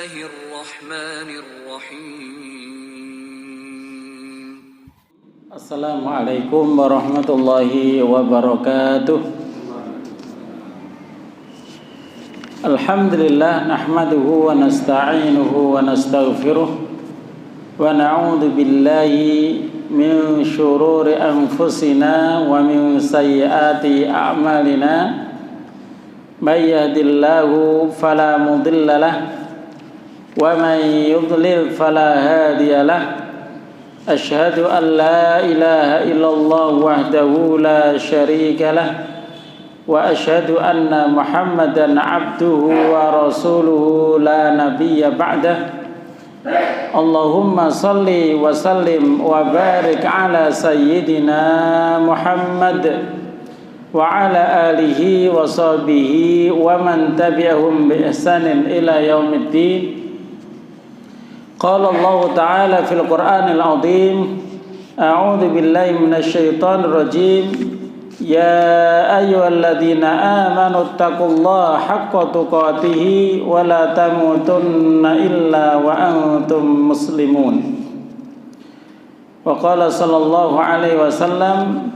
Bismillahirrahmanirrahim. Assalamualaikum warahmatullahi wabarakatuh. Alhamdulillah nahmaduhu wa nasta'inuhu wa nastaghfiruh wa na'udzu billahi min syururi anfusina wa min sayyiati a'malina. May yahdihillahu fala mudilla lahu wa may yudlil fala hadiya lahu. Asyhadu an la ilaha illallah wahdahu la syarika lah wa asyhadu anna Muhammadan abduhu wa rasuluhu la nabiyya ba'dah. Allahumma salli wa sallim wa barik ala sayyidina Muhammad wa ala alihi wa sahbihi wa man tabi'ahum bi ihsanin ila yaumiddin. Qala Allah Ta'ala fil Qur'anil Azim, a'udzu billahi minasy syaithanir rajim. Ya ayyuhalladzina amanu taqullaha haqqa tuqatih wa la tamutunna illa wa antum muslimun. Wa qala sallallahu alaihi wasallam,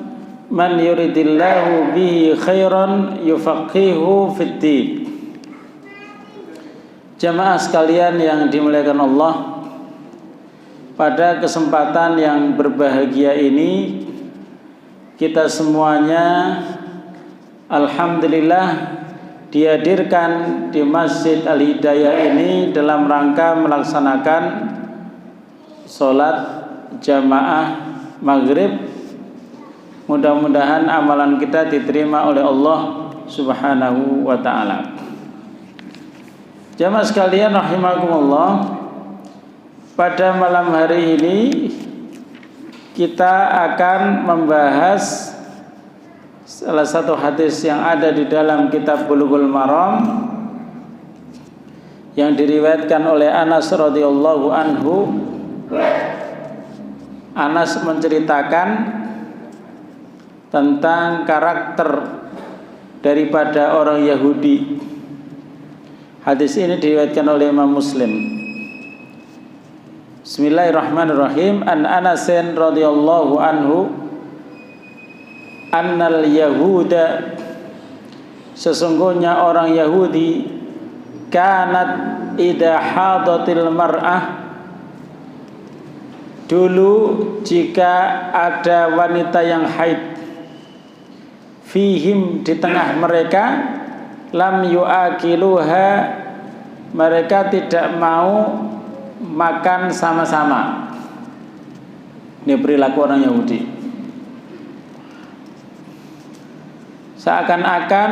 man yuridillahu bihi khairan yufaqihuhu fid din. Jamaah sekalian yang dimuliakan Allah, pada kesempatan yang berbahagia ini kita semuanya alhamdulillah dihadirkan di Masjid Al-Hidayah ini dalam rangka melaksanakan sholat jamaah maghrib. Mudah-mudahan amalan kita diterima oleh Allah Subhanahu wa ta'ala. Jamaah sekalian rahimakumullah, pada malam hari ini kita akan membahas salah satu hadis yang ada di dalam kitab Bulughul Maram yang diriwayatkan oleh Anas radhiyallahu anhu. Anas menceritakan tentang karakter daripada orang Yahudi. Hadis ini diriwayatkan oleh Imam Muslim. Bismillahirrahmanirrahim. An Anasin radhiyallahu anhu annal yahuda, sesungguhnya orang Yahudi, kanat idha hadatil mar'ah, dulu jika ada wanita yang haid, fihim, di tengah mereka, lam yu'akiluha, mereka tidak mau makan sama-sama. Ini perilaku orang Yahudi. Seakan-akan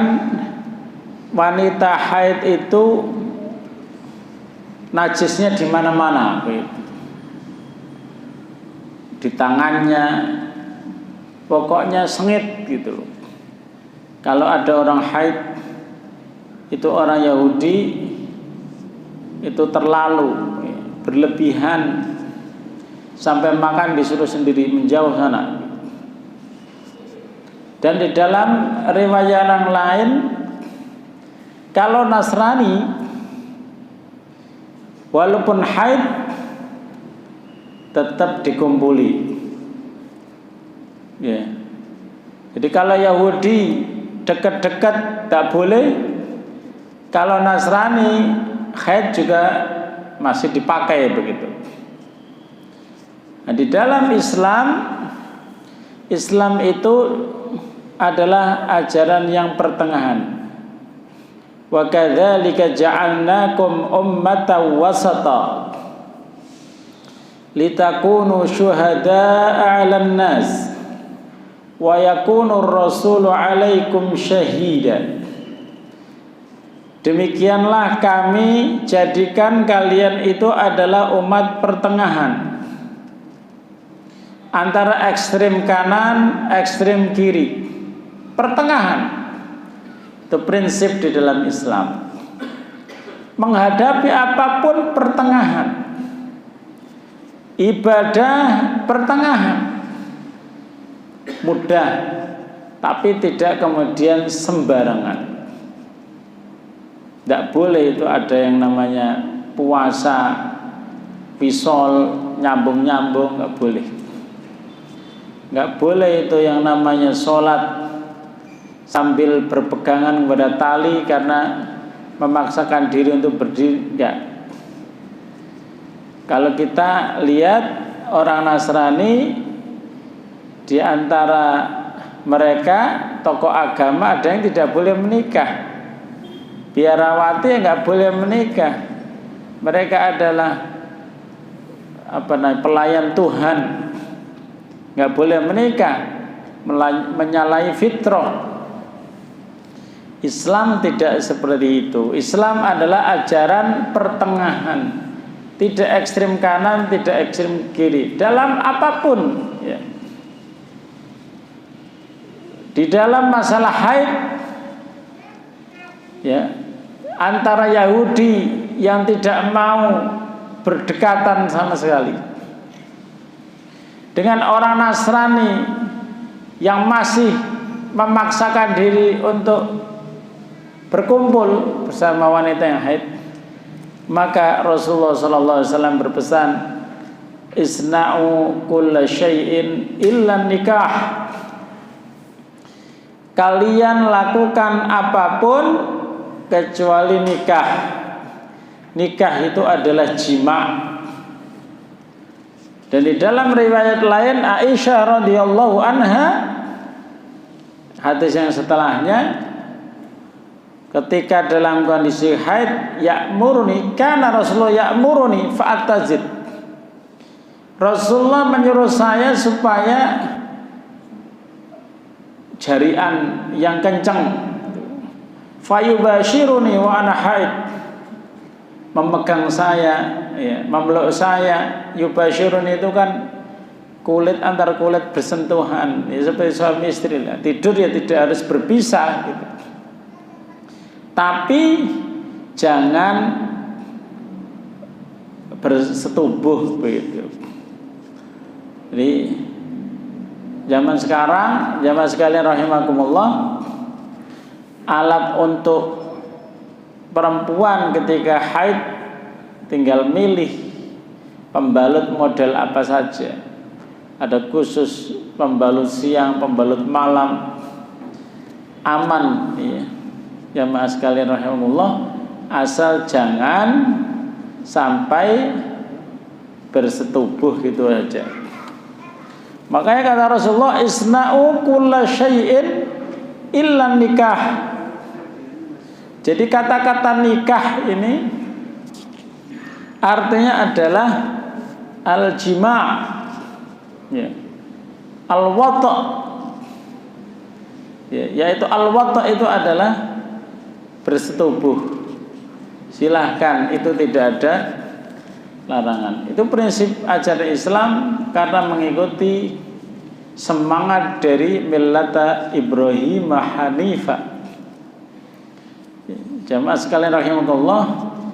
wanita haid itu najisnya di mana-mana, di tangannya, pokoknya sengit gitu loh. Kalau ada orang haid, itu orang Yahudi itu terlalu berlebihan, sampai makan disuruh sendiri menjauh sana. Dan di dalam riwayat yang lain, kalau Nasrani walaupun haid tetap dikumpuli. Ya. Jadi kalau Yahudi dekat-dekat tak boleh, kalau Nasrani haid juga masih dipakai begitu. Nah, di dalam Islam itu adalah ajaran yang pertengahan. Wa kadzalika ja'alnakum ummatan wasata litakunu syuhada'a 'alan nas wa yakunu ar-rasulu 'alaikum syahida. Demikianlah kami jadikan kalian itu adalah umat pertengahan antara ekstrem kanan, ekstrem kiri. Pertengahan. Itu prinsip di dalam Islam. Menghadapi apapun pertengahan. Ibadah pertengahan. Mudah, tapi tidak kemudian sembarangan. Tidak boleh itu ada yang namanya puasa pisol nyambung-nyambung nggak boleh. Nggak boleh itu yang namanya sholat sambil berpegangan kepada tali karena memaksakan diri untuk berdiri. Enggak. Kalau kita lihat orang Nasrani, di antara mereka tokoh agama ada yang tidak boleh menikah. Biarawati yang nggak boleh menikah. Mereka adalah pelayan Tuhan, nggak boleh menikah, menyalahi fitrah. Islam tidak seperti itu. Islam adalah ajaran pertengahan, tidak ekstrim kanan, tidak ekstrim kiri dalam apapun. Ya. Di dalam masalah haid, ya, antara Yahudi yang tidak mau berdekatan sama sekali dengan orang Nasrani yang masih memaksakan diri untuk berkumpul bersama wanita yang haid, maka Rasulullah SAW berpesan, isna'u kulla syai'in illa nikah. Kalian lakukan apapun kecuali nikah. Nikah itu adalah jima'. Dan di dalam riwayat lain Aisyah radhiyallahu anha, hadis yang setelahnya, ketika dalam kondisi haid, ya'muruni, karena Rasulullah ya'muruni fa'atazid. Rasulullah menyuruh saya supaya jarian yang kencang, fayubashiruni wa ana haid, memegang saya, ya, memeluk saya. Yubashiruni itu kan kulit antar kulit bersentuhan, ya, seperti suami istri lah. Tidur ya tidak harus berpisah gitu. Tapi jangan bersetubuh begitu. Jadi zaman sekarang, jamaah sekalian rahimakumullah, alat untuk perempuan ketika haid tinggal milih pembalut model apa saja. Ada khusus pembalut siang, pembalut malam, aman, ya. Jamaah sekalian rahimahullah, asal jangan sampai bersetubuh gitu aja. Makanya kata Rasulullah, isna'u kulla syai'in illa nikah. Jadi kata-kata nikah ini artinya adalah al-jima', ya, al-wata', ya, yaitu al-wata' itu adalah bersetubuh. Silahkan, itu tidak ada larangan. Itu prinsip ajaran Islam karena mengikuti semangat dari millata Ibrahim Hanifah. Jamaah sekalian rahimahullah,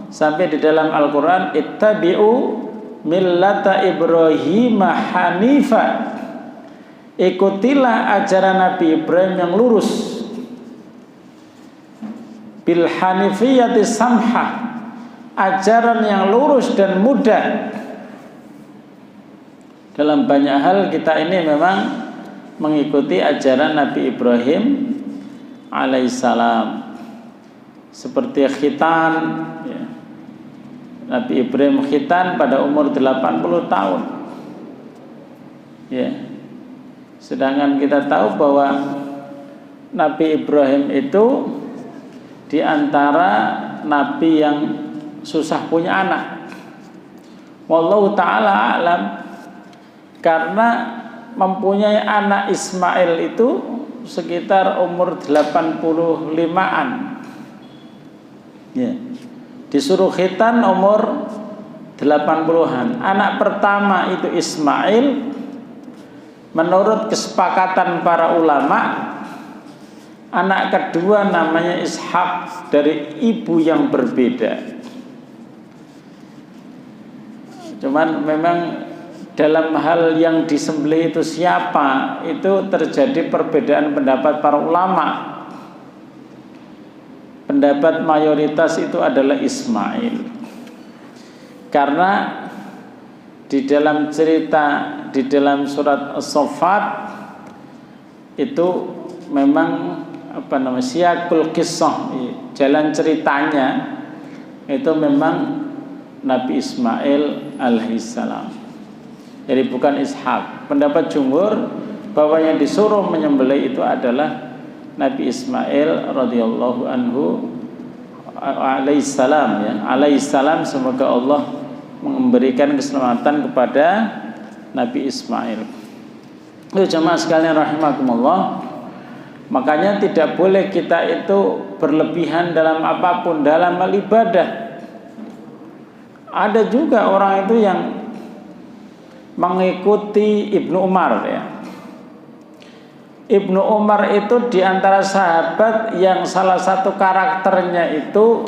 sampai di dalam Al-Quran, ittabi'u millata Ibrahim Hanifah, ikutilah ajaran Nabi Ibrahim yang lurus, bil hanifiyati samhah, ajaran yang lurus dan mudah. Dalam banyak hal kita ini memang mengikuti ajaran Nabi Ibrahim alaihissalam. Seperti khitan, ya. Nabi Ibrahim khitan pada umur 80 tahun, ya. Sedangkan kita tahu bahwa Nabi Ibrahim itu di antara nabi yang susah punya anak. Wallahu ta'ala a'lam, karena mempunyai anak Ismail itu sekitar umur 85-an. Ya. Disuruh khitan umur 80-an. Anak pertama itu Ismail, menurut kesepakatan para ulama. Anak kedua namanya Ishak, dari ibu yang berbeda. Cuman memang dalam hal yang disembelih itu siapa, itu terjadi perbedaan pendapat para ulama. Pendapat mayoritas itu adalah Ismail. Karena di dalam cerita di dalam surat As-Saffat itu memang siyaqul qissah, jalan ceritanya itu memang Nabi Ismail alaihissalam. Jadi bukan Ishak. Pendapat jumhur bahwa yang disuruh menyembelih itu adalah Nabi Ismail radhiyallahu anhu alaihissalam, ya. Alaihissalam, semoga Allah memberikan keselamatan kepada Nabi Ismail. Itu jemaah sekalian rahimakumullah. Makanya tidak boleh kita itu berlebihan dalam apapun, dalam hal ibadah. Ada juga orang itu yang mengikuti Ibnu Umar, ya. Ibnu Umar itu diantara sahabat yang salah satu karakternya itu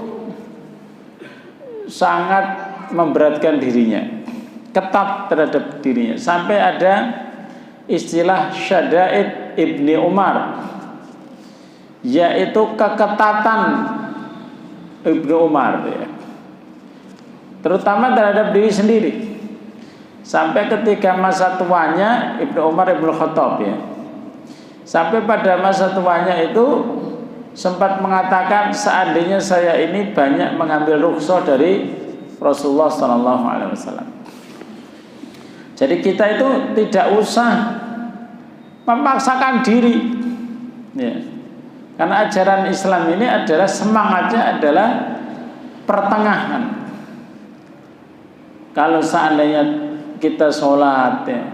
sangat memberatkan dirinya, ketat terhadap dirinya, sampai ada istilah syada'id Ibni Umar, yaitu keketatan Ibnu Umar, ya. Terutama terhadap diri sendiri. Sampai ketika masa tuanya Ibnu Umar Ibnu Khattab, ya. Sampai pada masa tuanya itu sempat mengatakan, seandainya saya ini banyak mengambil rukhsah dari Rasulullah SAW. Jadi kita itu tidak usah memaksakan diri, ya. Karena ajaran Islam ini adalah semangatnya adalah pertengahan. Kalau seandainya kita sholat, ya,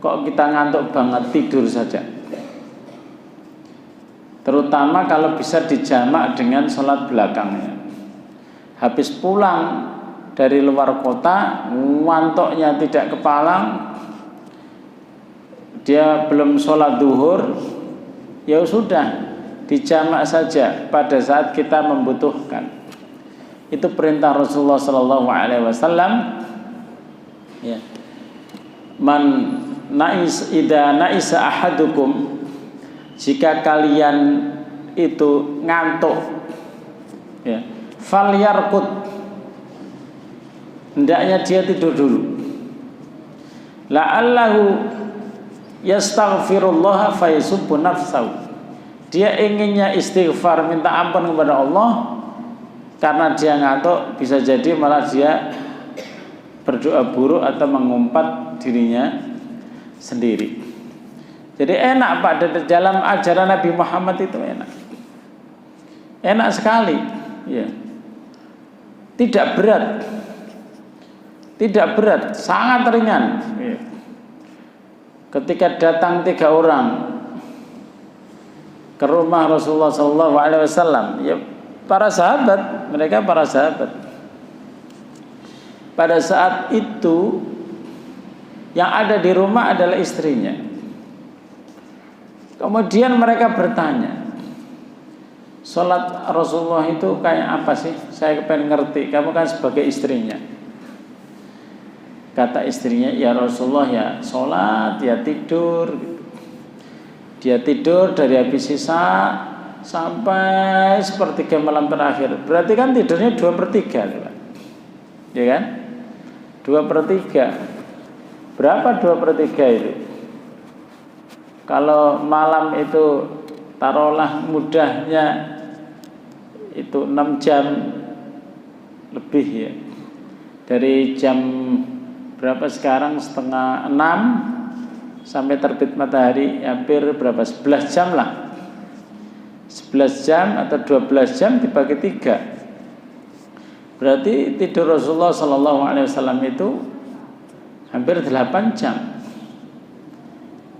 kok kita ngantuk banget, tidur saja. Terutama kalau bisa dijamak dengan sholat belakangnya. Habis pulang dari luar kota, ngantuknya tidak kepalang, dia belum sholat duhur, ya sudah, dijamak saja pada saat kita membutuhkan. Itu perintah Rasulullah SAW. Ya. Man nais idza naisa ahadukum, jika kalian itu ngantuk, ya, falyarqud, hendaknya dia tidur dulu. La'allahu yastaghfirullah fayasubbu nafsahu, dia inginnya istighfar, minta ampun kepada Allah, karena dia ngantuk, bisa jadi malah dia berdoa buruk atau mengumpat dirinya sendiri. Jadi enak Pak, dalam ajaran Nabi Muhammad itu enak sekali, ya. Tidak berat, sangat ringan, ya. Ketika datang 3 orang ke rumah Rasulullah SAW, ya, mereka para sahabat. Pada saat itu yang ada di rumah adalah istrinya. Kemudian mereka bertanya, sholat Rasulullah itu kayak apa sih? Saya pengen ngerti, kamu kan sebagai istrinya. Kata istrinya, ya Rasulullah, ya sholat, ya tidur. Dia tidur dari habis sisa sampai sepertiga malam terakhir. Berarti kan tidurnya 2/3, ya kan? 2/3. Berapa 2/3 itu? Kalau malam itu taruhlah mudahnya itu 6 jam lebih, ya. Dari jam berapa sekarang, 5:30 sampai terbit matahari, hampir berapa, 11 jam lah. 11 jam atau 12 jam dibagi 3. Berarti tidur Rasulullah SAW itu hampir 8 jam.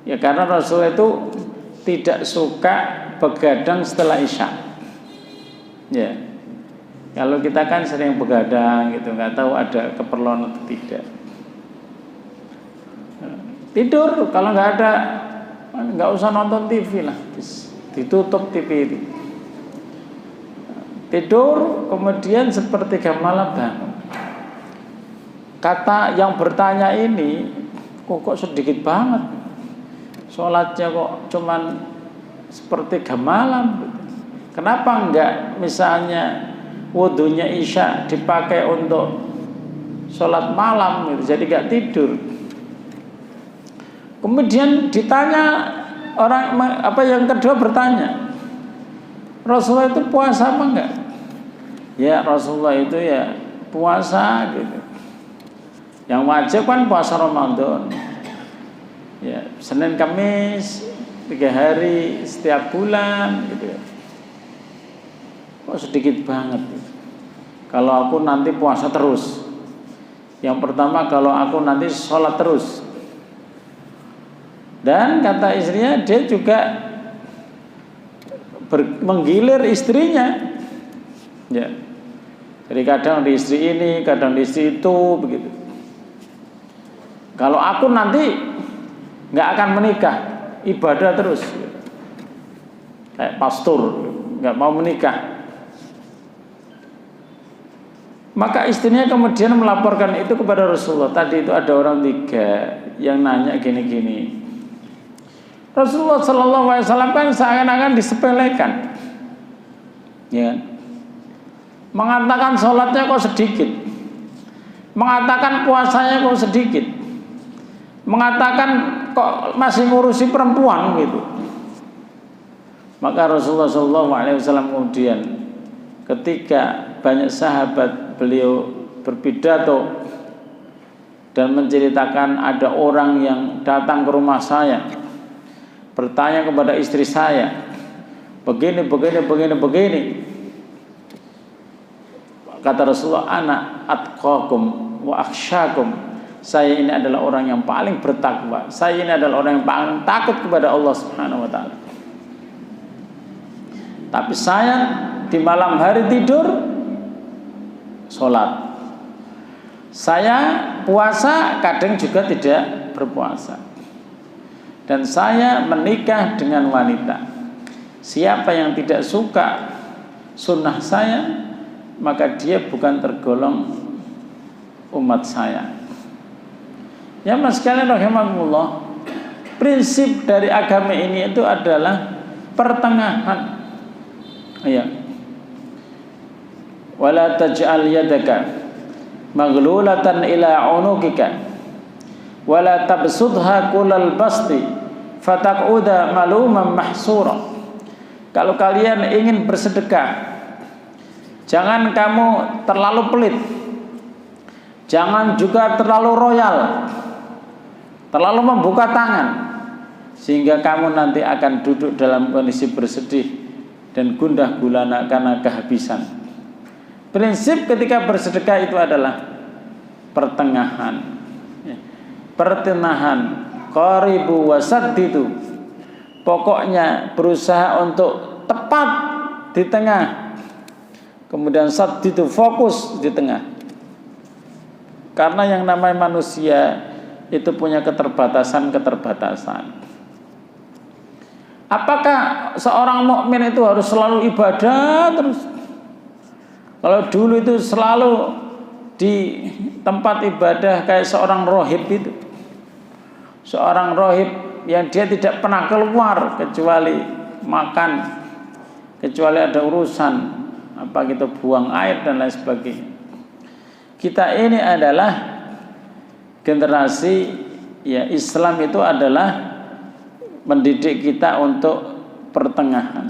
Ya, karena Rasul itu tidak suka begadang setelah Isya. Ya. Kalau kita kan sering begadang gitu, nggak tahu ada keperluan atau tidak. Tidur, kalau nggak usah nonton TV lah, ditutup TV ini. Tidur, kemudian sepertiga malam bangun. Kata yang bertanya ini, kok sedikit banget. Sholatnya kok cuman sepertiga malam. Kenapa enggak misalnya wudunya Isya dipakai untuk sholat malam gitu, jadi gak tidur. Kemudian ditanya orang yang kedua bertanya, Rasulullah itu puasa apa enggak? Ya Rasulullah itu ya puasa gitu. Yang wajib kan puasa Ramadan. Ya Senin Kamis 3 hari setiap bulan gitu. Kok sedikit banget gitu. Kalau aku nanti puasa terus. Yang pertama kalau aku nanti sholat terus. Dan kata istrinya dia juga menggilir istrinya. Ya. Jadi kadang di istri ini, kadang di istri itu begitu. Kalau aku nanti nggak akan menikah, ibadah terus. Kayak pastor, nggak mau menikah. Maka istrinya kemudian melaporkan itu kepada Rasulullah. Tadi itu ada orang 3 yang nanya gini-gini. Rasulullah SAW kan seakan-akan disepelekan, ya, mengatakan sholatnya kok sedikit, mengatakan puasanya kok sedikit, mengatakan kok masih ngurusi perempuan gitu. Maka Rasulullah SAW kemudian ketika banyak sahabat beliau berpidato dan menceritakan ada orang yang datang ke rumah saya bertanya kepada istri saya begini. Kata Rasulullah, ana atqakum wa akhsyakum. Saya ini adalah orang yang paling bertakwa. Saya ini adalah orang yang paling takut kepada Allah Subhanahu wa taala. Tapi saya di malam hari tidur sholat. Saya puasa kadang juga tidak berpuasa. Dan saya menikah dengan wanita. Siapa yang tidak suka sunnah saya, maka dia bukan tergolong umat saya. Ya mas sekalian rahimakumullah, prinsip dari agama ini itu adalah pertengahan. Ya. Wala taj'al yadaka maghlulatan ila unuqika wala tabsudha kullal basti fataq'uda maluman mahsura. Kalau kalian ingin bersedekah, jangan kamu terlalu pelit, jangan juga terlalu royal, terlalu membuka tangan, sehingga kamu nanti akan duduk dalam kondisi bersedih dan gundah gulana karena kehabisan. Prinsip ketika bersedekah itu adalah pertengahan. Pertengahan, qaribu wasaddidu. Pokoknya berusaha untuk tepat di tengah. Kemudian saddidu, fokus di tengah. Karena yang namanya manusia itu punya keterbatasan. Apakah seorang mukmin itu harus selalu ibadah terus? Kalau dulu itu selalu di tempat ibadah kayak seorang rohib itu, seorang rohib yang dia tidak pernah keluar kecuali makan, kecuali ada urusan apa kita buang air dan lain sebagainya. Kita ini adalah generasi ya Islam itu adalah mendidik kita untuk pertengahan.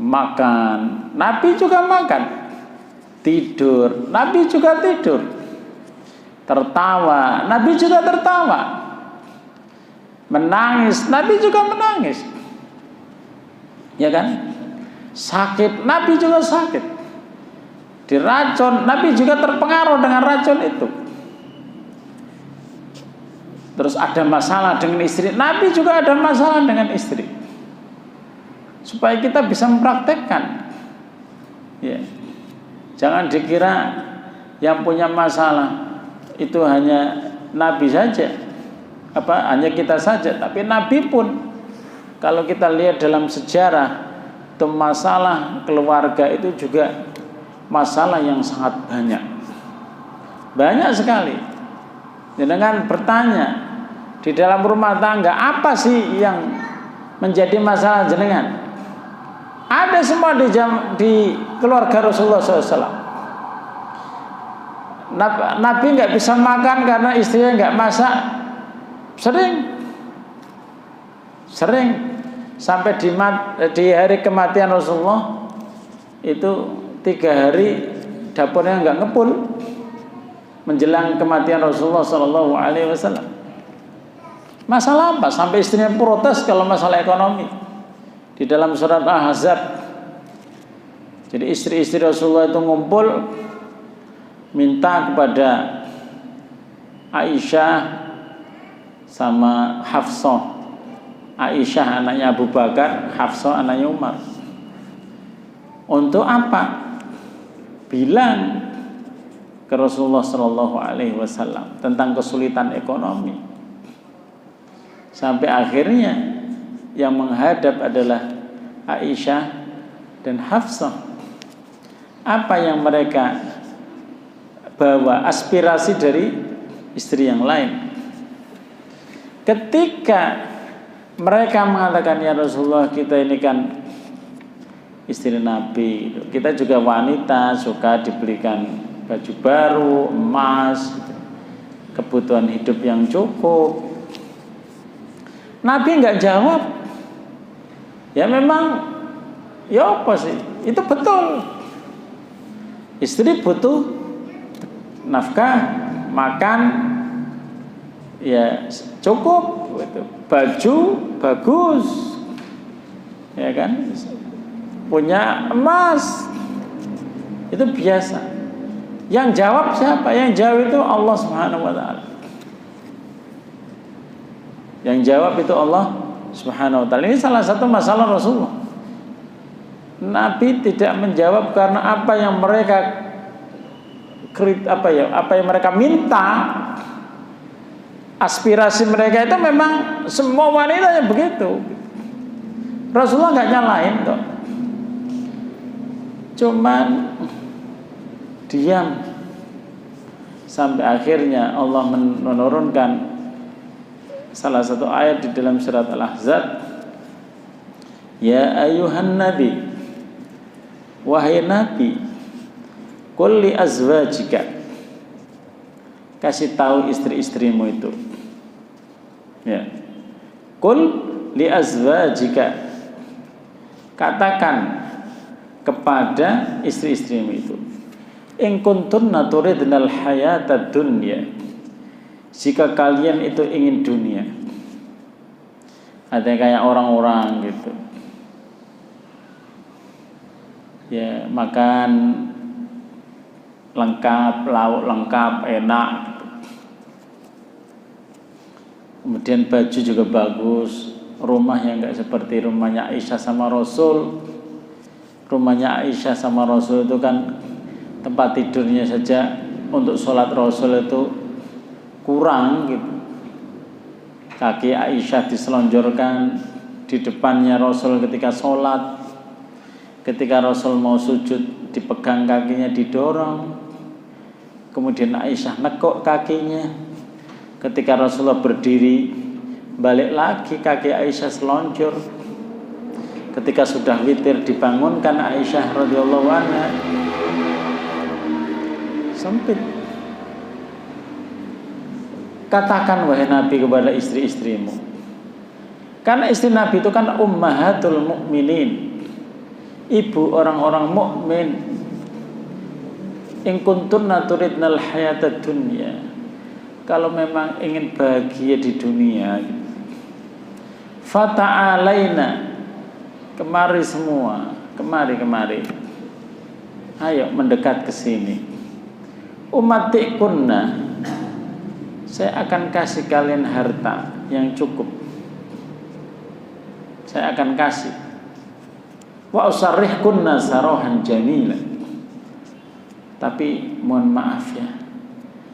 Makan, Nabi juga makan. Tidur, Nabi juga tidur. Tertawa, Nabi juga tertawa. Menangis, Nabi juga menangis. Ya kan? Sakit, Nabi juga sakit. Diracun, Nabi juga terpengaruh dengan racun itu. Terus ada masalah dengan istri, Nabi juga ada masalah dengan istri. Supaya kita bisa mempraktekkan. Ya. Jangan dikira yang punya masalah itu hanya Nabi saja, hanya kita saja. Tapi Nabi pun, kalau kita lihat dalam sejarah, itu masalah keluarga itu juga masalah yang sangat banyak sekali. Dengan bertanya di dalam rumah tangga, apa sih yang menjadi masalah jenengan? Ada semua di keluarga Rasulullah SAW. Nabi nggak bisa makan karena istrinya nggak masak. Sering sampai di hari kematian Rasulullah itu 3 hari dapurnya nggak ngepul menjelang kematian Rasulullah Shallallahu Alaihi Wasallam. Masalah apa? Sampai istrinya protes kalau masalah ekonomi. Di dalam surat Al-Ahzab, jadi istri-istri Rasulullah itu ngumpul minta kepada Aisyah sama Hafsah. Aisyah anaknya Abu Bakar, Hafsah anaknya Umar. Untuk apa? Bilang ke Rasulullah Shallallahu Alaihi Wasallam tentang kesulitan ekonomi. Sampai akhirnya yang menghadap adalah Aisyah dan Hafsah. Apa yang mereka bawa, aspirasi dari istri yang lain. Ketika mereka mengatakan, ya Rasulullah, kita ini kan istri Nabi, kita juga wanita, suka dibelikan baju baru, emas, kebutuhan hidup yang cukup. Nabi nggak jawab. Ya memang, ya apa sih? Itu betul. Istri butuh nafkah, makan, ya cukup. Baju bagus, ya kan? Punya emas, itu biasa. Yang jawab siapa? Yang jawab itu Allah Subhanahu Wa Taala. Yang jawab itu Allah Subhanahu Wa Taala. Ini salah satu masalah Rasulullah. Nabi tidak menjawab karena apa yang mereka apa yang mereka minta. Aspirasi mereka itu memang semua wanita yang begitu. Rasulullah nggak nyalain kok. Cuman diam sampai akhirnya Allah menurunkan salah satu ayat di dalam surat Al-Ahzab. Ya ayuhan nabi, wahai nabi, qul li azwajika, kasih tahu istri-istrimu itu. Ya. Qul li azwajika, katakan kepada istri-istrimu itu. In kuntunna turidnal hayatad dunya, jika kalian itu ingin dunia. Ada kayak orang-orang gitu. Ya, makan lengkap, lauk lengkap, enak. Kemudian baju juga bagus, rumah yang enggak seperti rumahnya Aisyah sama Rasul. Rumahnya Aisyah sama Rasul itu kan tempat tidurnya saja untuk sholat Rasul itu kurang gitu. Kaki Aisyah diselonjorkan di depannya Rasul ketika sholat. Ketika Rasul mau sujud, dipegang kakinya, didorong. Kemudian Aisyah nekuk kakinya. Ketika Rasulullah berdiri, balik lagi kaki Aisyah selonjor. Ketika sudah witir, dibangunkan Aisyah radhiyallahu anha. Sempit. Katakan wahai Nabi kepada istri-istrimu. Karena istri Nabi itu kan ummahatul mukminin, ibu orang-orang mukmin. In kuntunna turidnal hayatad dunya, kalau memang ingin bahagia di dunia, fata'alaina, kemari semua, kemari. Ayo mendekat ke sini. Umatikunna, saya akan kasih kalian harta yang cukup. Saya akan kasih. Wa usarrihkunna sarahan jamila. Tapi mohon maaf ya,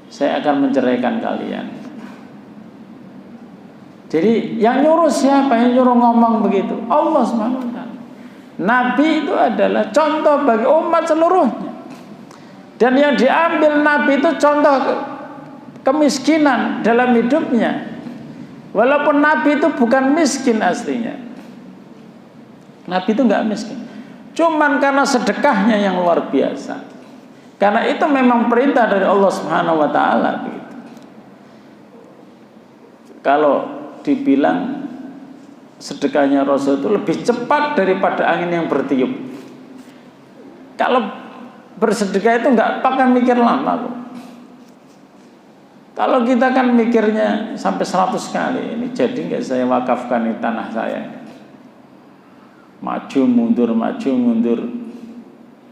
saya akan menceraikan kalian. Jadi yang nyuruh siapa? Yang nyuruh ngomong begitu? Allah SWT. Nabi itu adalah contoh bagi umat seluruhnya. Dan yang diambil Nabi itu contoh kemiskinan dalam hidupnya. Walaupun Nabi itu bukan miskin aslinya. Nabi itu enggak miskin. Cuman karena sedekahnya yang luar biasa, Karena itu memang perintah dari Allah Subhanahu wa taala begitu. Kalau dibilang sedekahnya Rasul itu lebih cepat daripada angin yang bertiup. Kalau bersedekah itu nggak pakai mikir lama kok. Kalau kita kan mikirnya sampai 100 kali, ini jadi nggak saya wakafkan di tanah saya? Maju mundur,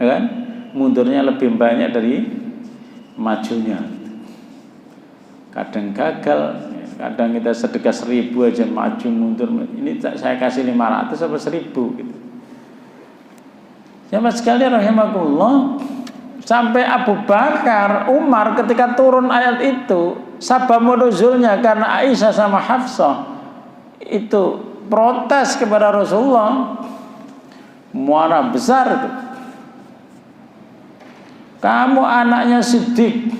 ya kan? Mundurnya lebih banyak dari majunya. Kadang gagal, kadang kita sedekah 1000 aja maju mundur. Ini saya kasih 500 atau 1000 gitu. Jamaah sekalian rahimakumullah, sampai Abu Bakar, Umar ketika turun ayat itu, sabab nuzulnya karena Aisyah sama Hafsah itu protes kepada Rasulullah, muara besar itu. Kamu anaknya Siddiq,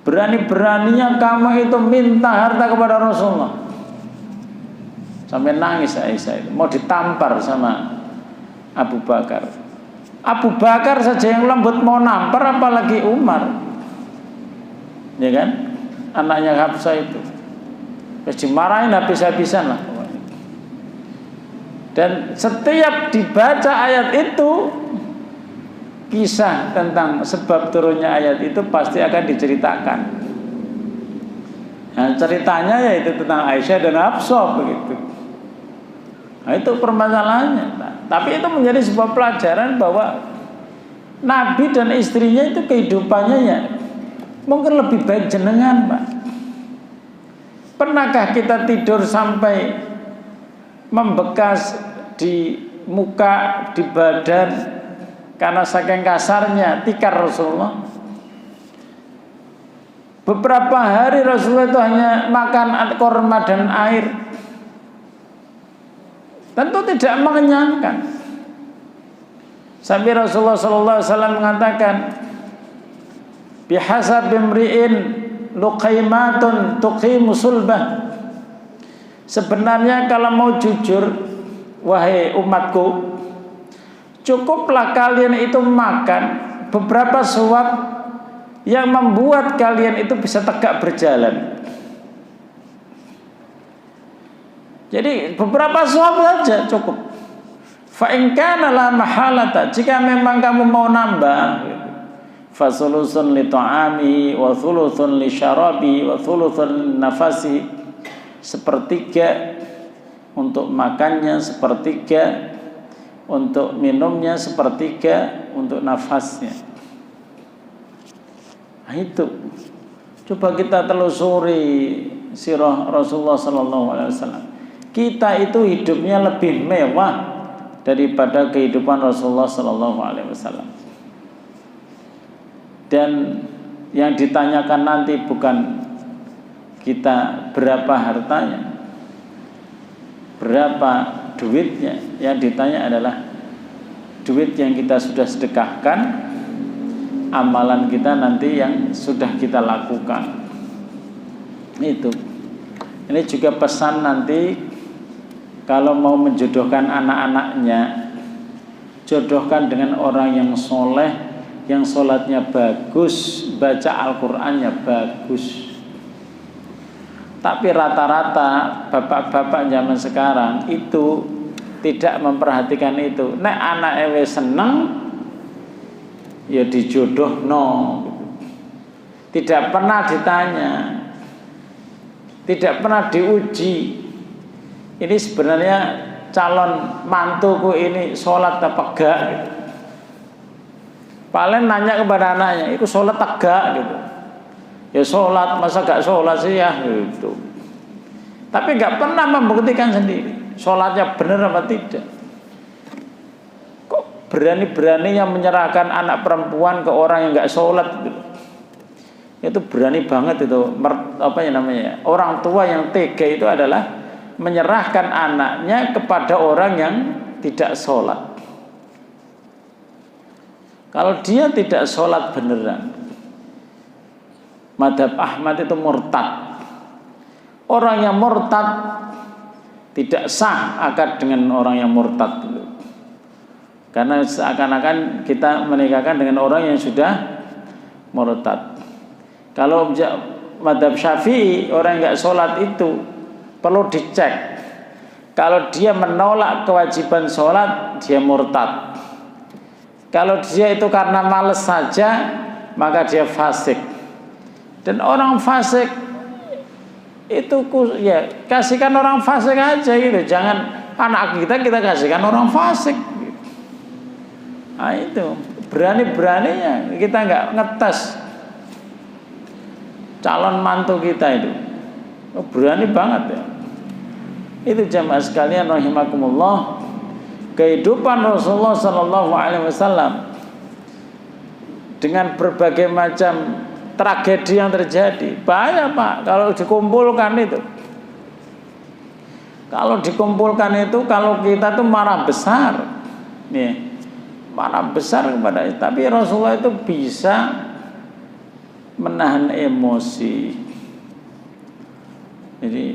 berani-beraninya kamu itu minta harta kepada Rasulullah. Sampai nangis Aisyah itu, mau ditampar sama Abu Bakar. Abu Bakar saja yang lembut mau nampar, apalagi Umar, ya kan? Anaknya Hafsah itu, terus dimarahin habis-habisan lah. Dan setiap dibaca ayat itu, kisah tentang sebab turunnya ayat itu pasti akan diceritakan. Nah, ceritanya yaitu tentang Aisyah dan Hafsah begitu. Nah, itu permasalahannya. Nah, tapi itu menjadi sebuah pelajaran bahwa Nabi dan istrinya itu kehidupannya ya mungkin lebih baik jenengan, Pak. Pernahkah kita tidur sampai membekas di muka, di badan karena saking kasarnya tikar Rasulullah? Beberapa hari Rasulullah itu hanya makan korma dan air. Tentu tidak mengenyangkan. Sampai Rasulullah SAW mengatakan, bihasab imri'in luqaimatun tuqimu sulbah. Sebenarnya kalau mau jujur, wahai umatku, cukuplah kalian itu makan beberapa suap yang membuat kalian itu bisa tegak berjalan. Jadi beberapa suap saja cukup. Fa in kana la mahalata, jika memang kamu mau nambah, fa sulusun li ta'ami wa thuluthun li syarabi wa thuluthun nafasi, sepertiga untuk makannya, sepertiga untuk minumnya, sepertiga untuk nafasnya. Nah, itu coba kita telusuri sirah Rasulullah sallallahu alaihi wasallam. Kita itu hidupnya lebih mewah daripada kehidupan Rasulullah sallallahu alaihi wasallam. Dan yang ditanyakan nanti bukan kita berapa hartanya, berapa duitnya, yang ditanya adalah duit yang kita sudah sedekahkan, amalan kita nanti yang sudah kita lakukan. Itu. Ini juga pesan nanti kalau mau menjodohkan anak-anaknya, jodohkan dengan orang yang soleh, yang sholatnya bagus, baca Al-Qur'annya bagus. Tapi rata-rata bapak-bapak zaman sekarang itu tidak memperhatikan itu. Nek anak ewe seneng, ya dijodohno. Tidak pernah ditanya, tidak pernah diuji. Ini sebenarnya calon mantuku ini sholat apa enggak gitu. Paling nanya kepada anaknya, itu sholat enggak gitu. Ya sholat, masa gak sholat sih ya gitu. Tapi gak pernah membuktikan sendiri sholatnya benar apa tidak. Kok berani-beraninya menyerahkan anak perempuan ke orang yang gak sholat gitu. Itu berani banget itu. Apa ya namanya? Orang tua yang tega itu adalah menyerahkan anaknya kepada orang yang tidak sholat. Kalau dia tidak sholat beneran, Madhab Ahmad itu murtad. Orang yang murtad tidak sah akad dengan orang yang murtad. Karena seakan-akan kita menikahkan dengan orang yang sudah murtad. Kalau mazhab Syafi'i, orang yang enggak sholat itu perlu dicek. Kalau dia menolak kewajiban sholat, dia murtad. Kalau dia itu karena malas saja, maka dia fasik. Dan orang fasik itu ya kasihkan orang fasik aja gitu. Jangan anak kita kasihkan orang fasik. Nah itu berani-beraninya kita nggak ngetes calon mantu kita itu. Berani banget ya. Itu jamaah sekalian rahimakumullah, kehidupan Rasulullah sallallahu alaihi wasallam dengan berbagai macam tragedi yang terjadi. Banyak Pak kalau dikumpulkan itu. Kalau kita tuh marah besar. Nih, marah besar kepada itu. Tapi Rasulullah itu bisa menahan emosi. Jadi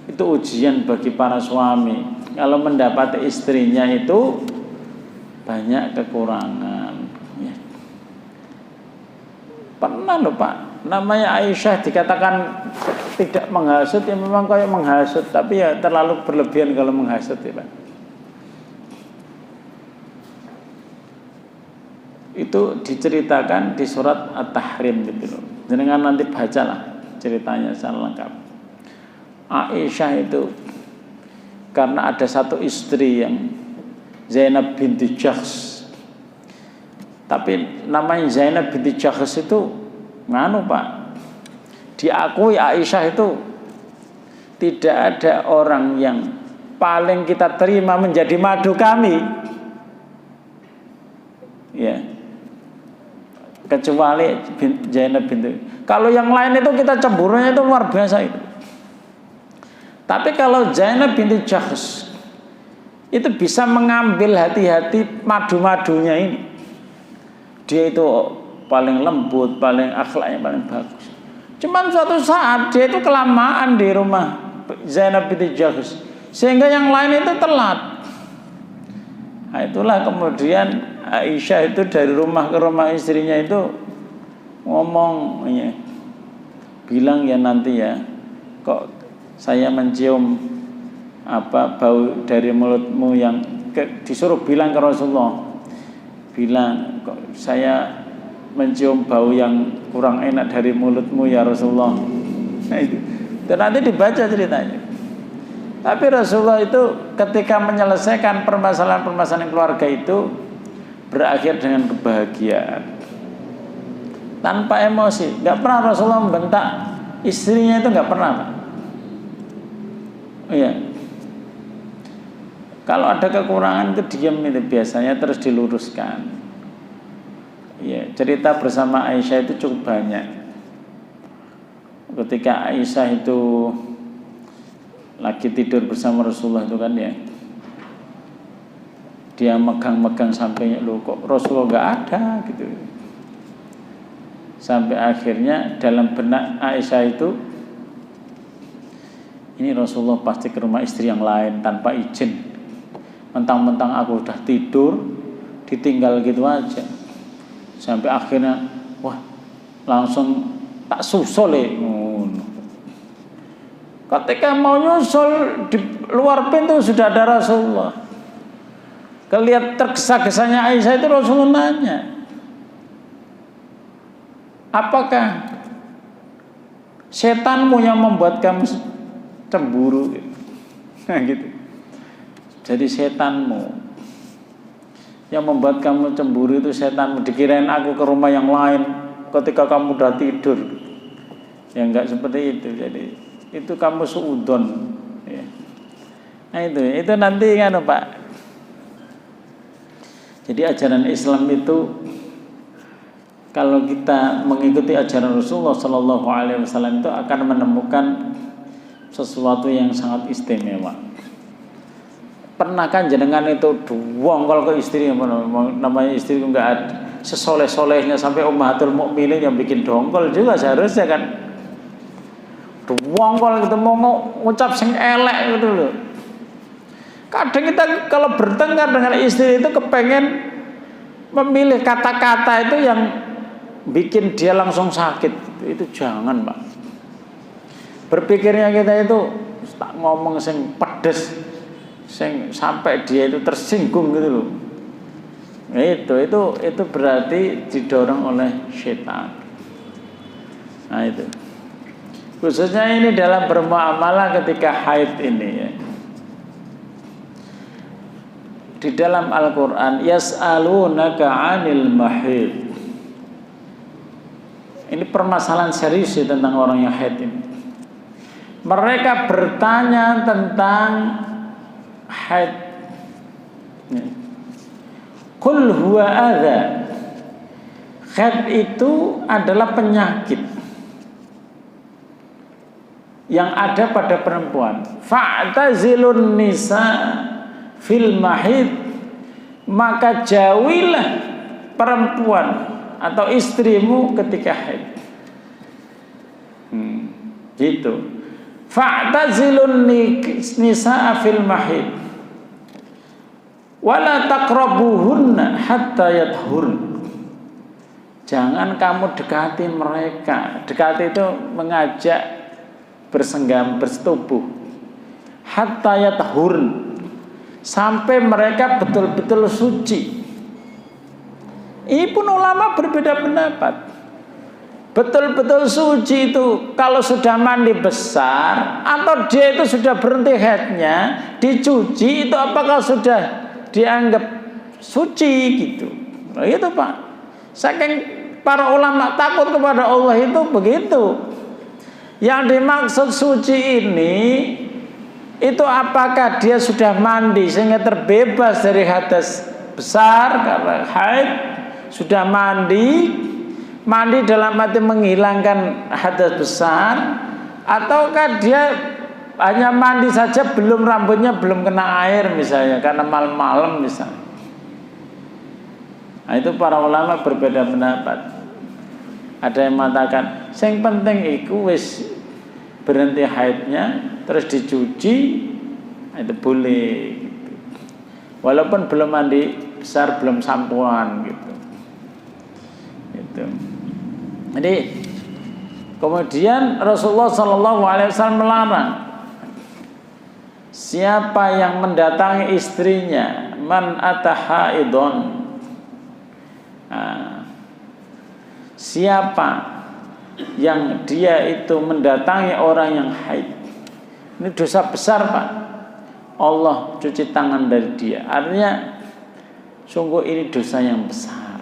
itu ujian bagi para suami. Kalau mendapati istrinya itu banyak kekurangan. Ya. Pernah loh Pak, namanya Aisyah dikatakan tidak menghasut, ya memang kayak menghasut, tapi ya terlalu berlebihan kalau menghasut ya Pak. Itu diceritakan di surat At-Tahrim gitu loh. Jangan nanti bacalah ceritanya secara lengkap. Aisyah itu karena ada satu istri yang Zainab binti Jahsh. Tapi namanya Zainab binti Jahsh itu Pak, diakui Aisyah itu tidak ada orang yang paling kita terima menjadi madu kami. Ya. Kecuali Zainab binti. Kalau yang lain itu kita cemburunya itu luar biasa itu. Tapi kalau Zainab binti Jahsh itu bisa mengambil hati-hati madu-madunya ini. Dia itu paling lembut, paling akhlaknya paling bagus. Cuman suatu saat dia itu kelamaan di rumah Zainab binti Jahsh, sehingga yang lain itu telat. Nah, itulah kemudian Aisyah itu dari rumah ke rumah istrinya itu ngomong, ya, bilang ya nanti ya, kok saya mencium bau dari mulutmu yang disuruh bilang ke Rasulullah, bilang kok saya mencium bau yang kurang enak dari mulutmu ya Rasulullah. Nah itu. Dan nanti dibaca ceritanya. Tapi Rasulullah itu ketika menyelesaikan permasalahan-permasalahan keluarga itu berakhir dengan kebahagiaan tanpa emosi. Nggak pernah Rasulullah membentak istrinya, itu nggak pernah Pak. Iya. Kalau ada kekurangan itu diam itu biasanya, terus diluruskan. Iya, cerita bersama Aisyah itu cukup banyak. Ketika Aisyah itu lagi tidur bersama Rasulullah itu kan ya, dia megang-megang sampingnya, loh kok Rasulullah nggak ada gitu. Sampai akhirnya dalam benak Aisyah itu, ini Rasulullah pasti ke rumah istri yang lain tanpa izin. Mentang-mentang aku udah tidur, ditinggal gitu aja. Sampai akhirnya, wah, langsung tak susul ya. Ketika mau nyusul di luar pintu sudah ada Rasulullah. Kelihat tergesa-gesanya Aisyah itu, Rasulullah nanya, apakah setanmu yang membuat kamu cemburu? Nah gitu. Jadi setanmu yang membuat kamu cemburu itu setanmu. Dikirain aku ke rumah yang lain ketika kamu udah tidur. Ya enggak seperti itu. Jadi itu kamu suudon ya. Nah itu nanti kan Pak. Jadi ajaran Islam itu, kalau kita mengikuti ajaran Rasulullah Sallallahu Alaihi Wasallam itu akan menemukan sesuatu yang sangat istimewa. Pernah kan jenengan itu dongkol ke istri, namanya istri itu nggak ada sesoleh-solehnya sampai Ummahatul Mukminin yang bikin dongkol juga seharusnya kan. Dongkol gitu mau ngucap sing elek gitu loh. Kadang kita kalau bertengkar dengan istri itu kepengen memilih kata-kata itu yang bikin dia langsung sakit. Itu jangan, Pak. Berpikirnya kita itu tak ngomong sing pedes, sing sampai dia itu tersinggung gitu loh. Itu berarti didorong oleh setan. Nah itu. Khususnya ini dalam bermuamalah ketika haid ini ya. Di dalam Al-Qur'an yas'alunaka 'anil mahid. Ini permasalahan serius ya tentang orang yang haid ini. Mereka bertanya tentang haid. Qul huwa adza. Haid itu adalah penyakit yang ada pada perempuan. Fa'tazilun nisa fil mahid, maka jauhilah perempuan atau istrimu ketika haid. Gitu. Fa'tazilun nisa fil mahid wala taqrabuhunna hatta yathurn. Jangan kamu dekati mereka. Dekati itu mengajak bersenggam, bersetubuh. Hatta yathurn, sampai mereka betul-betul suci. Ini pun ulama berbeda pendapat. Betul-betul suci itu kalau sudah mandi besar atau dia itu sudah berhenti haidnya, dicuci, itu apakah sudah dianggap suci gitu. Nah, itu Pak. Saking para ulama takut kepada Allah itu begitu. Yang dimaksud suci ini itu apakah dia sudah mandi sehingga terbebas dari hadas besar karena haid, sudah mandi dalam arti menghilangkan hadas besar, ataukah dia hanya mandi saja, belum rambutnya belum kena air misalnya karena malam-malam misalnya. Nah, itu para ulama berbeda pendapat. Ada yang mengatakan yang penting iku wis berhenti haidnya terus dicuci, itu boleh gitu. Walaupun belum mandi besar, belum sampoan gitu. Gitu. Jadi kemudian Rasulullah SAW melarang siapa yang mendatangi istrinya, man atahaidon, siapa yang dia itu mendatangi orang yang haid, ini dosa besar Pak. Allah cuci tangan dari dia. Artinya sungguh ini dosa yang besar.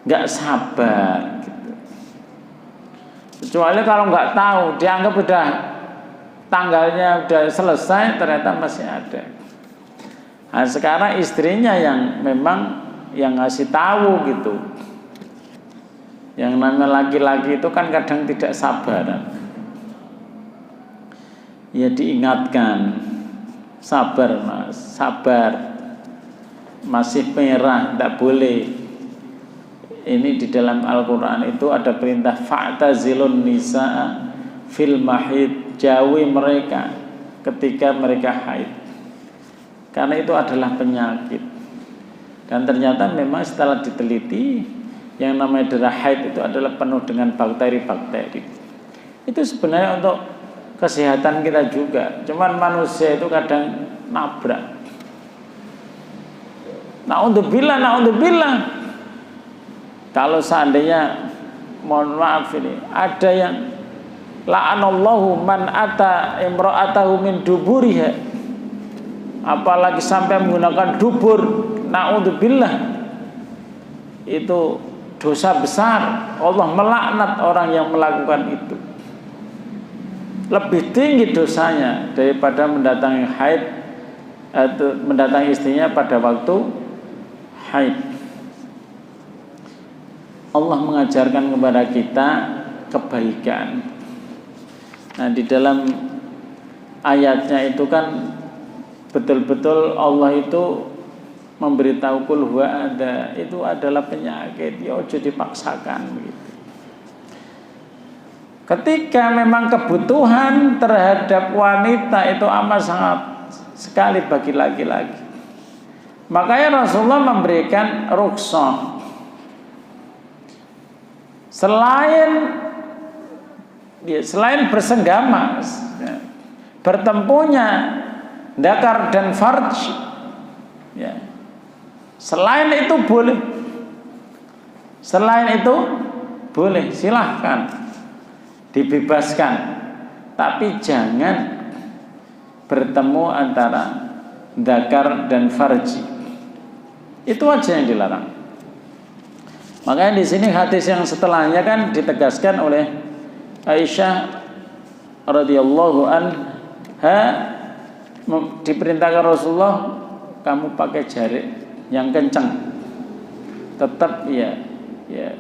Gak sabar gitu. Kecuali kalau gak tahu, dianggap udah tanggalnya udah selesai, ternyata masih ada. Nah, sekarang istrinya yang memang yang ngasih tahu gitu. Yang namanya laki-laki itu kan kadang tidak sabar. Ya diingatkan, sabar mas, sabar, masih merah, tidak boleh. Ini di dalam Al-Quran itu ada perintah fa'tazilun nisa fil mahid, jauhi mereka ketika mereka haid, karena itu adalah penyakit. Dan ternyata memang setelah diteliti, yang namanya darah haid itu adalah penuh dengan bakteri-bakteri. Itu sebenarnya untuk kesehatan kita juga. Cuman manusia itu kadang nabrak. Na'udzubillah. Kalau seandainya, mohon maaf ini, ada yang la'anallahu man ata imra'atahu min duburiha, apalagi sampai menggunakan dubur, na'udzubillah, itu dosa besar. Allah melaknat orang yang melakukan itu. Lebih tinggi dosanya daripada mendatangi haid atau mendatangi istrinya pada waktu haid. Allah mengajarkan kepada kita kebaikan. Nah, di dalam ayatnya itu kan betul-betul Allah itu memberitahu kul huwa ada, itu adalah penyakit, ya ojo dipaksakan begitu. Ketika memang kebutuhan terhadap wanita itu amat sangat sekali bagi laki-laki. Makanya Rasulullah memberikan rukhsah. Selain bersenggama, bertempunya dzakar dan farj, ya. Selain itu boleh. Selain itu boleh, silahkan dibebaskan, tapi jangan bertemu antara dzakar dan farji. Itu aja yang dilarang. Makanya di sini hadis yang setelahnya kan ditegaskan oleh Aisyah radhiyallahu anha, diperintahkan Rasulullah, kamu pakai jari yang kencang, tetap ya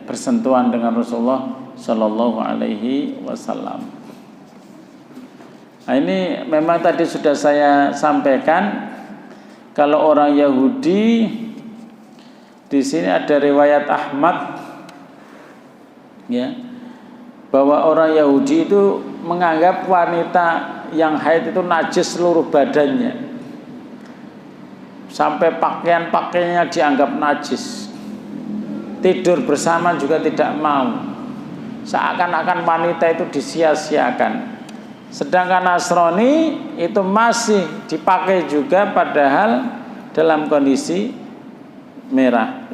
bersentuhan dengan Rasulullah Shallallahu Alaihi Wasallam. Nah, ini memang tadi sudah saya sampaikan, kalau orang Yahudi di sini ada riwayat Ahmad, ya, bahwa orang Yahudi itu menganggap wanita yang haid itu najis seluruh badannya, sampai pakaian-pakaiannya dianggap najis. Tidur bersama juga tidak mau, seakan-akan wanita itu disia-siakan. Sedangkan Nasrani itu masih dipakai juga, padahal dalam kondisi merah.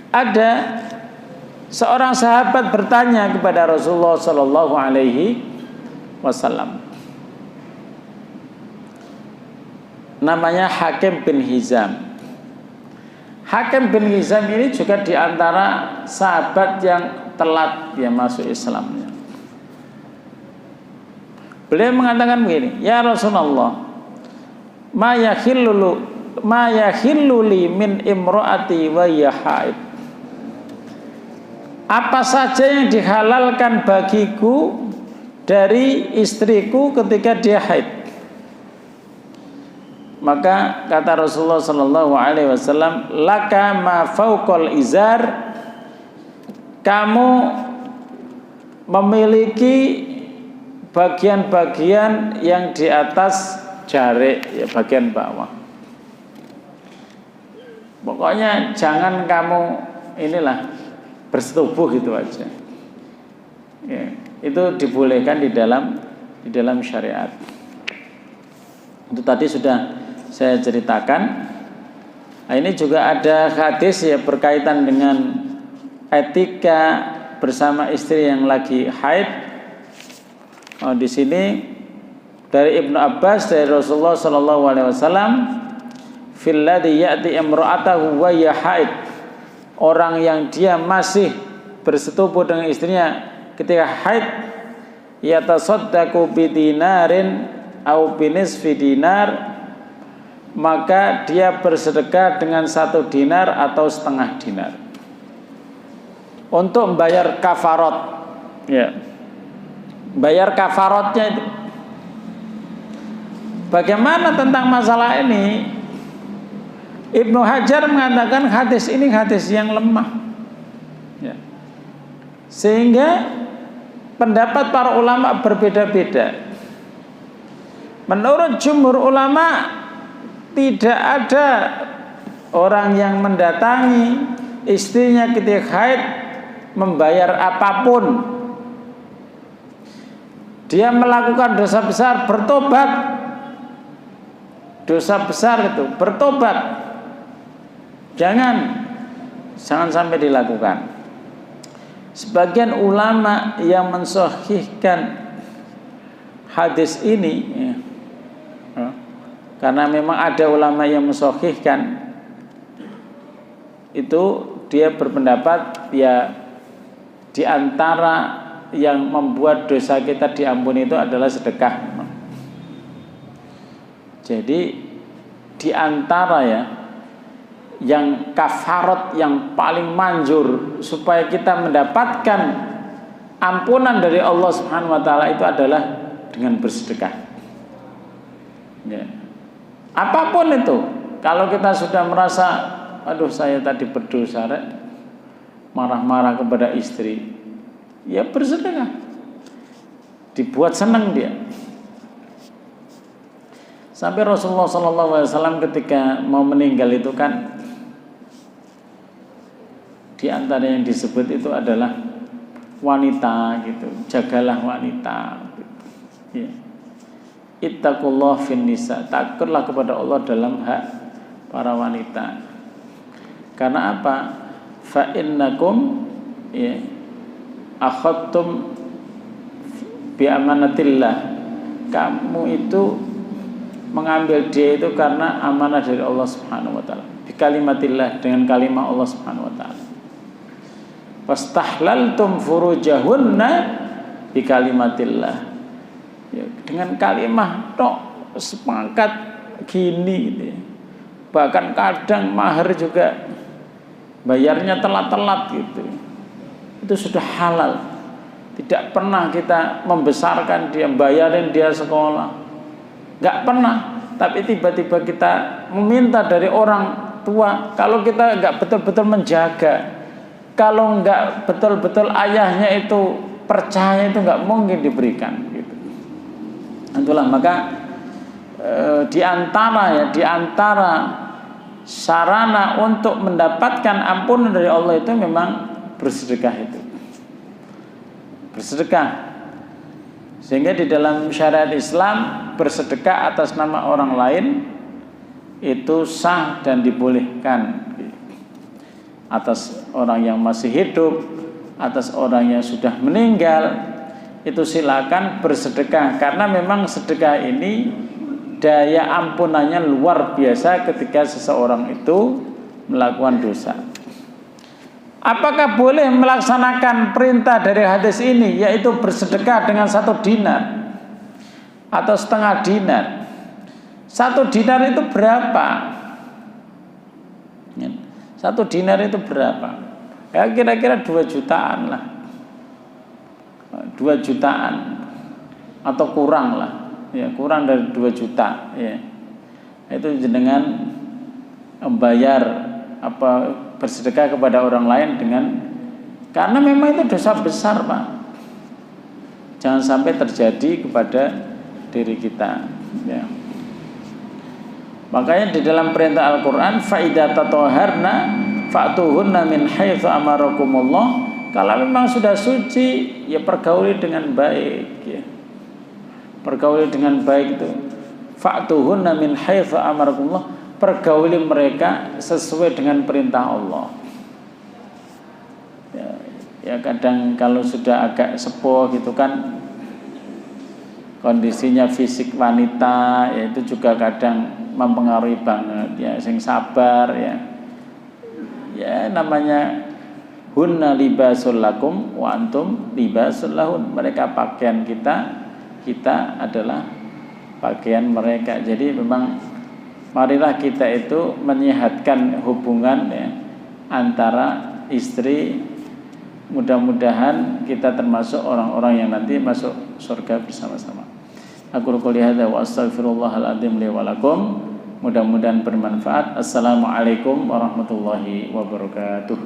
Ada seorang sahabat bertanya kepada Rasulullah Sallallahu Alaihi Wasallam, namanya Hakim bin Hizam. Hakim bin Hizam ini juga diantara sahabat yang telat dia masuk Islamnya. Beliau mengatakan begini, ya Rasulullah, ma yakhillu li min imraati wa hiya haid. Apa saja yang dihalalkan bagiku dari istriku ketika dia haid? Maka kata Rasulullah Sallallahu Alaihi Wasallam, laka ma fauqal izar, kamu memiliki bagian-bagian yang di atas jari, ya, bagian bawah. Pokoknya jangan kamu bersetubuh gitu aja. Ya, itu dibolehkan di dalam syariat. Itu tadi sudah saya ceritakan. Nah, ini juga ada hadis ya berkaitan dengan etika bersama istri yang lagi haid. Di sini dari Ibnu Abbas dari Rasulullah Sallallahu Alaihi Wasallam, fil ladzi ya'ti imra'atahu wa hiya haid, orang yang dia masih bersetubuh dengan istrinya ketika haid, yatasaddaqu bidinarin au binisfi dinar, maka dia bersedekah dengan 1 dinar atau setengah dinar untuk membayar kafarat, ya, bayar kafaratnya itu. Bagaimana tentang masalah ini? Ibnu Hajar mengatakan hadis ini hadis yang lemah, ya. Sehingga pendapat para ulama berbeda-beda. Menurut jumhur ulama, tidak ada orang yang mendatangi istrinya ketika haid membayar apapun. Dia melakukan dosa besar, bertobat. Dosa besar itu bertobat. Jangan sampai dilakukan. Sebagian ulama yang mensahihkan hadis ini, ya, karena memang ada ulama yang mensahihkan itu, dia berpendapat ya di antara yang membuat dosa kita diampuni itu adalah sedekah. Jadi di antara ya yang kafarat yang paling manjur supaya kita mendapatkan ampunan dari Allah Subhanahu wa taala itu adalah dengan bersedekah. Ya. Apapun itu, kalau kita sudah merasa, aduh saya tadi berdosa, marah-marah kepada istri, ya bersedekah, dibuat senang dia. Sampai Rasulullah SAW ketika mau meninggal itu kan, di antara yang disebut itu adalah wanita gitu, jagalah wanita gitu. Ya. Ittaqullah fin nisa, takutlah kepada Allah dalam hak para wanita. Karena apa? Fa innakum ya akhadtum bi amanatillah, kamu itu mengambil dia itu karena amanah dari Allah Subhanahu wa taala. Bi kalimatillah, dengan kalimat Allah Subhanahu wa taala. Wastahlaltum furujahunna bi kalimatillah. Ya, dengan kalimat tok sepakat gini gitu ya. Bahkan kadang mahar juga bayarnya telat-telat gitu. Itu sudah halal. Tidak pernah kita membesarkan dia, bayarin dia sekolah. Enggak pernah. Tapi tiba-tiba kita meminta dari orang tua, kalau kita enggak betul-betul menjaga, kalau enggak betul-betul ayahnya itu percaya, itu enggak mungkin diberikan gitu. Itulah maka di antara sarana untuk mendapatkan ampunan dari Allah itu memang bersedekah itu. Bersedekah. Sehingga di dalam syariat Islam bersedekah atas nama orang lain itu sah dan dibolehkan. Atas orang yang masih hidup, atas orang yang sudah meninggal, itu silakan bersedekah, karena memang sedekah ini daya ampunannya luar biasa ketika seseorang itu melakukan dosa. Apakah boleh melaksanakan perintah dari hadis ini, yaitu bersedekah dengan 1 dinar atau setengah dinar? 1 dinar itu berapa? 1 dinar itu berapa? Ya kira-kira 2 jutaan lah. 2 jutaan atau kurang lah. Ya, kurang dari 2 juta ya. Itu jenengan membayar bersedekah kepada orang lain dengan, karena memang itu dosa besar, Pak. Jangan sampai terjadi kepada diri kita ya. Makanya di dalam perintah Al-Qur'an, fa idza tatahharna fa'tuhunna min haitsu amarakumullah, kalau memang sudah suci ya pergauli dengan baik ya. Pergauli dengan baik itu fa'tuhunna min haitsu amarakumullah, pergauli mereka sesuai dengan perintah Allah. Ya kadang kalau sudah agak sepuh gitu kan, kondisinya fisik wanita ya itu juga kadang mempengaruhi banget ya. Sing sabar ya. Ya namanya hunna libasul lakum wa antum libasul lahun. Mereka pakaian kita, kita adalah pakaian mereka. Jadi memang marilah kita itu menyehatkan hubungan ya, antara istri. Mudah-mudahan kita termasuk orang-orang yang nanti masuk surga bersama-sama. Aku qouli hadza wa astaghfirullahal adzim li wa lakum. Mudah-mudahan bermanfaat. Assalamualaikum warahmatullahi wabarakatuh.